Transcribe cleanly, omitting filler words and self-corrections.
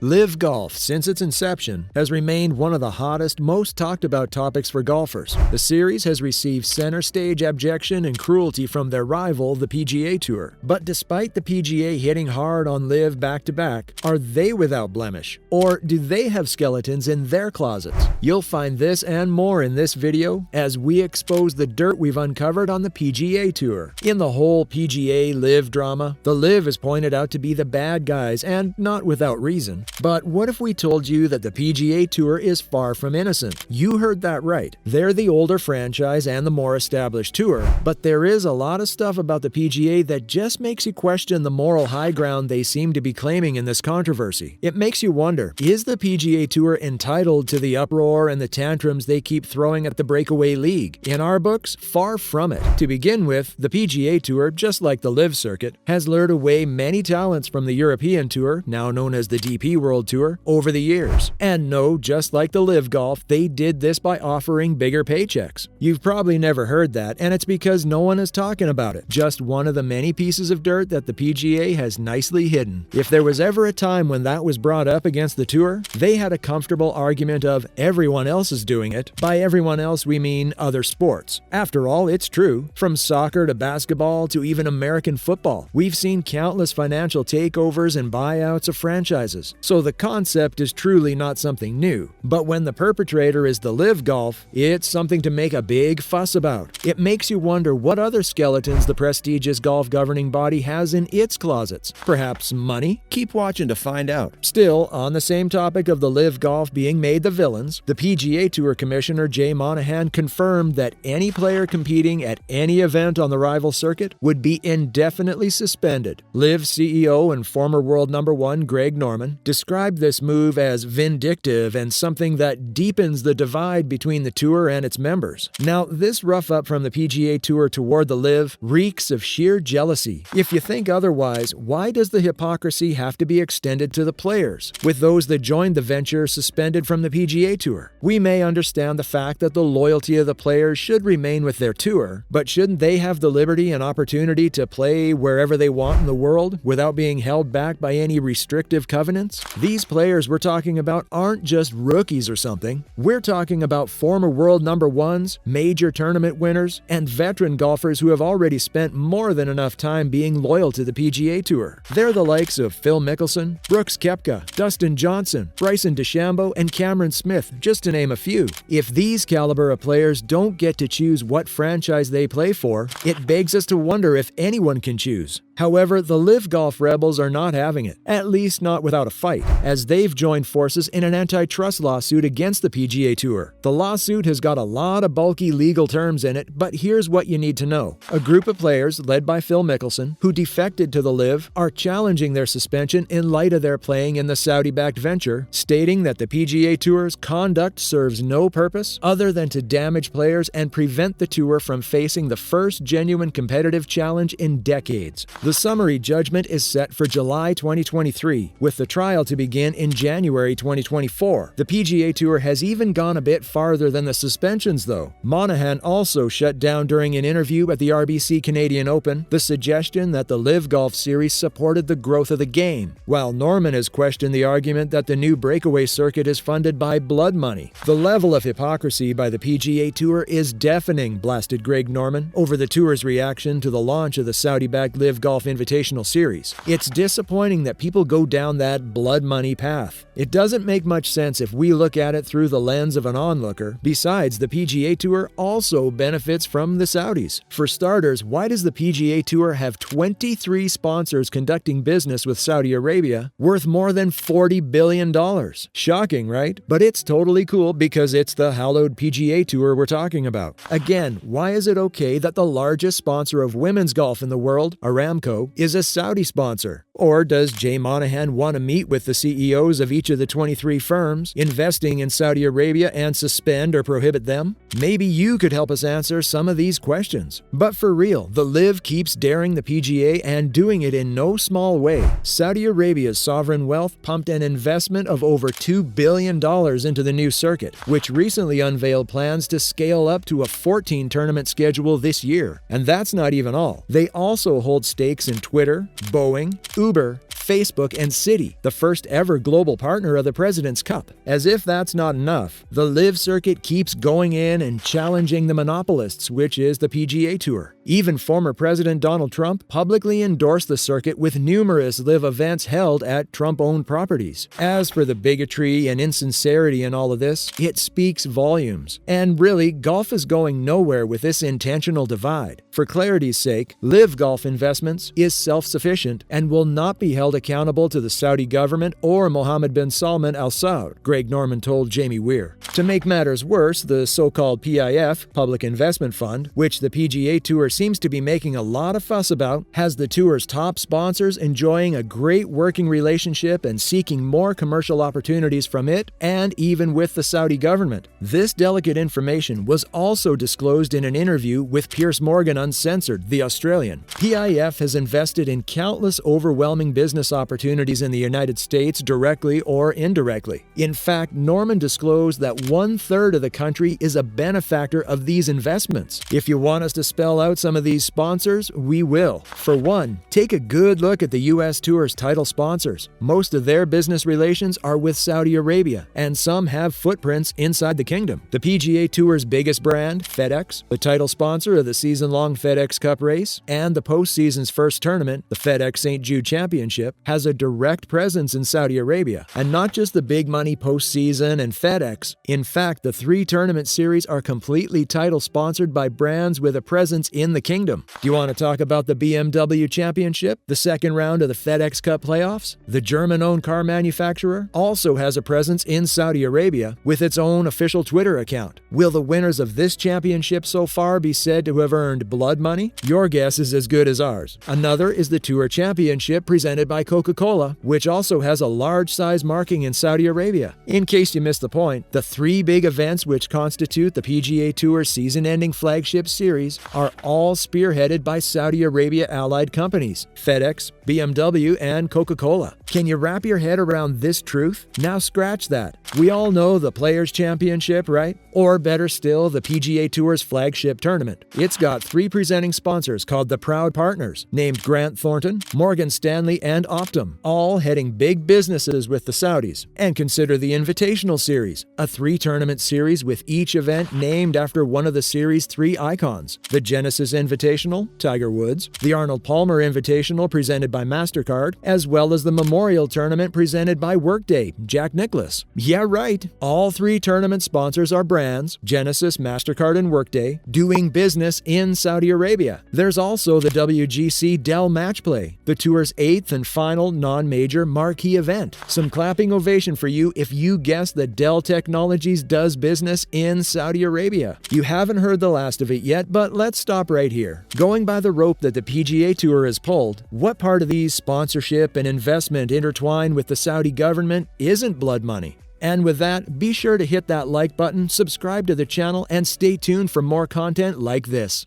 LIV Golf, since its inception, has remained one of the hottest, most talked about topics for golfers. The series has received center stage abjection and cruelty from their rival, the PGA Tour. But despite the PGA hitting hard on LIV back-to-back, are they without blemish? Or do they have skeletons in their closets? You'll find this and more in this video as we expose the dirt we've uncovered on the PGA Tour. In the whole PGA-LIV drama, the LIV is pointed out to be the bad guys, and not without reason. But what if we told you that the PGA Tour is far from innocent? You heard that right. They're the older franchise and the more established tour, but there is a lot of stuff about the PGA that just makes you question the moral high ground they seem to be claiming in this controversy. It makes you wonder, is the PGA Tour entitled to the uproar and the tantrums they keep throwing at the breakaway league? In our books, far from it. To begin with, the PGA Tour, just like the LIV circuit, has lured away many talents from the European Tour, now known as the DP World Tour, over the years. And no, just like the LIV Golf, they did this by offering bigger paychecks. You've probably never heard that, and it's because no one is talking about it. Just one of the many pieces of dirt that the PGA has nicely hidden. If there was ever a time when that was brought up against the Tour, they had a comfortable argument of everyone else is doing it. By everyone else, we mean other sports. After all, it's true. From soccer to basketball to even American football, we've seen countless financial takeovers and buyouts of franchises. So the concept is truly not something new. But when the perpetrator is the LIV Golf, it's something to make a big fuss about. It makes you wonder what other skeletons the prestigious golf governing body has in its closets. Perhaps money? Keep watching to find out. Still, on the same topic of the LIV Golf being made the villains, the PGA Tour Commissioner Jay Monahan confirmed that any player competing at any event on the rival circuit would be indefinitely suspended. LIV CEO and former world number one Greg Norman described this move as vindictive and something that deepens the divide between the tour and its members. Now, this rough up from the PGA Tour toward the LIV reeks of sheer jealousy. If you think otherwise, why does the hypocrisy have to be extended to the players, with those that joined the venture suspended from the PGA Tour? We may understand the fact that the loyalty of the players should remain with their tour, but shouldn't they have the liberty and opportunity to play wherever they want in the world without being held back by any restrictive covenants? These players we're talking about aren't just rookies or something. We're talking about former world number ones, major tournament winners, and veteran golfers who have already spent more than enough time being loyal to the PGA Tour. They're the likes of Phil Mickelson, Brooks Koepka, Dustin Johnson, Bryson DeChambeau, and Cameron Smith, just to name a few. If these caliber of players don't get to choose what franchise they play for, it begs us to wonder if anyone can choose. However, the LIV Golf rebels are not having it, at least not without a fight, as they've joined forces in an antitrust lawsuit against the PGA Tour. The lawsuit has got a lot of bulky legal terms in it, but here's what you need to know. A group of players, led by Phil Mickelson, who defected to the LIV, are challenging their suspension in light of their playing in the Saudi-backed venture, stating that the PGA Tour's conduct serves no purpose other than to damage players and prevent the tour from facing the first genuine competitive challenge in decades. The summary judgment is set for July 2023, with the trial to begin in January 2024. The PGA Tour has even gone a bit farther than the suspensions, though. Monahan also shut down during an interview at the RBC Canadian Open the suggestion that the LIV Golf Series supported the growth of the game, while Norman has questioned the argument that the new breakaway circuit is funded by blood money. The level of hypocrisy by the PGA Tour is deafening, blasted Greg Norman over the tour's reaction to the launch of the Saudi-backed LIV Golf Invitational Series. It's disappointing that people go down that blood money path. It doesn't make much sense if we look at it through the lens of an onlooker. Besides, the PGA Tour also benefits from the Saudis. For starters, why does the PGA Tour have 23 sponsors conducting business with Saudi Arabia worth more than $40 billion? Shocking, right? But it's totally cool because it's the hallowed PGA Tour we're talking about. Again, why is it okay that the largest sponsor of women's golf in the world, Aramco, is a Saudi sponsor? Or does Jay Monahan want to meet with the CEOs of each of the 23 firms investing in Saudi Arabia and suspend or prohibit them? Maybe you could help us answer some of these questions. But for real, the LIV keeps daring the PGA and doing it in no small way. Saudi Arabia's sovereign wealth pumped an investment of over $2 billion into the new circuit, which recently unveiled plans to scale up to a 14-tournament schedule this year. And that's not even all. They also hold stakes in Twitter, Boeing, Uber, Facebook, and Citi, the first ever global partner of the President's Cup. As if that's not enough, the LIV circuit keeps going in and challenging the monopolists, which is the PGA Tour. Even former President Donald Trump publicly endorsed the circuit with numerous LIV events held at Trump-owned properties. As for the bigotry and insincerity in all of this, it speaks volumes. And really, golf is going nowhere with this intentional divide. For clarity's sake, LIV Golf Investments is self-sufficient and will not be held accountable to the Saudi government or Mohammed bin Salman Al Saud, Greg Norman told Jamie Weir. To make matters worse, the so-called PIF, Public Investment Fund, which the PGA Tour seems to be making a lot of fuss about, has the tour's top sponsors enjoying a great working relationship and seeking more commercial opportunities from it and even with the Saudi government. This delicate information was also disclosed in an interview with Piers Morgan Uncensored, the Australian. PIF has invested in countless overwhelming business opportunities in the United States directly or indirectly. In fact, Norman disclosed that 1/3 of the country is a benefactor of these investments. If you want us to spell out some of these sponsors, we will. For one, take a good look at the U.S. Tour's title sponsors. Most of their business relations are with Saudi Arabia, and some have footprints inside the kingdom. The PGA Tour's biggest brand, FedEx, the title sponsor of the season-long FedEx Cup race, and the postseason's first tournament, the FedEx St. Jude Championship, has a direct presence in Saudi Arabia. And not just the big money postseason and FedEx. In fact, the 3 tournament series are completely title sponsored by brands with a presence in the kingdom. Do you want to talk about the BMW Championship, the second round of the FedEx Cup playoffs? The German-owned car manufacturer also has a presence in Saudi Arabia with its own official Twitter account. Will the winners of this championship so far be said to have earned blood money? Your guess is as good as ours. Another is the Tour Championship presented by Coca-Cola, which also has a large-size marking in Saudi Arabia. In case you missed the point, the 3 big events which constitute the PGA Tour season-ending flagship series are all spearheaded by Saudi Arabia-allied companies, FedEx, BMW, and Coca-Cola. Can you wrap your head around this truth? Now scratch that. We all know the Players' Championship, right? Or better still, the PGA Tour's flagship tournament. It's got 3 presenting sponsors called the Proud Partners, named Grant Thornton, Morgan Stanley, and Optum, all heading big businesses with the Saudis. And consider the Invitational Series, a 3-tournament series with each event named after one of the series' 3 icons. The Genesis Invitational, Tiger Woods, the Arnold Palmer Invitational presented by MasterCard, as well as the Memorial Tournament presented by Workday, Jack Nicklaus. Yeah, right. All 3 tournament sponsors are brands, Genesis, MasterCard, and Workday, doing business in Saudi Arabia. There's also the WGC Dell Match Play, the tour's 8th and final non-major marquee event. Some clapping ovation for you if you guessed that Dell Technologies does business in Saudi Arabia. You haven't heard the last of it yet, but let's stop right here. Going by the rope that the PGA Tour has pulled, what part of these sponsorship and investment intertwined with the Saudi government isn't blood money? And with that, be sure to hit that like button, subscribe to the channel, and stay tuned for more content like this.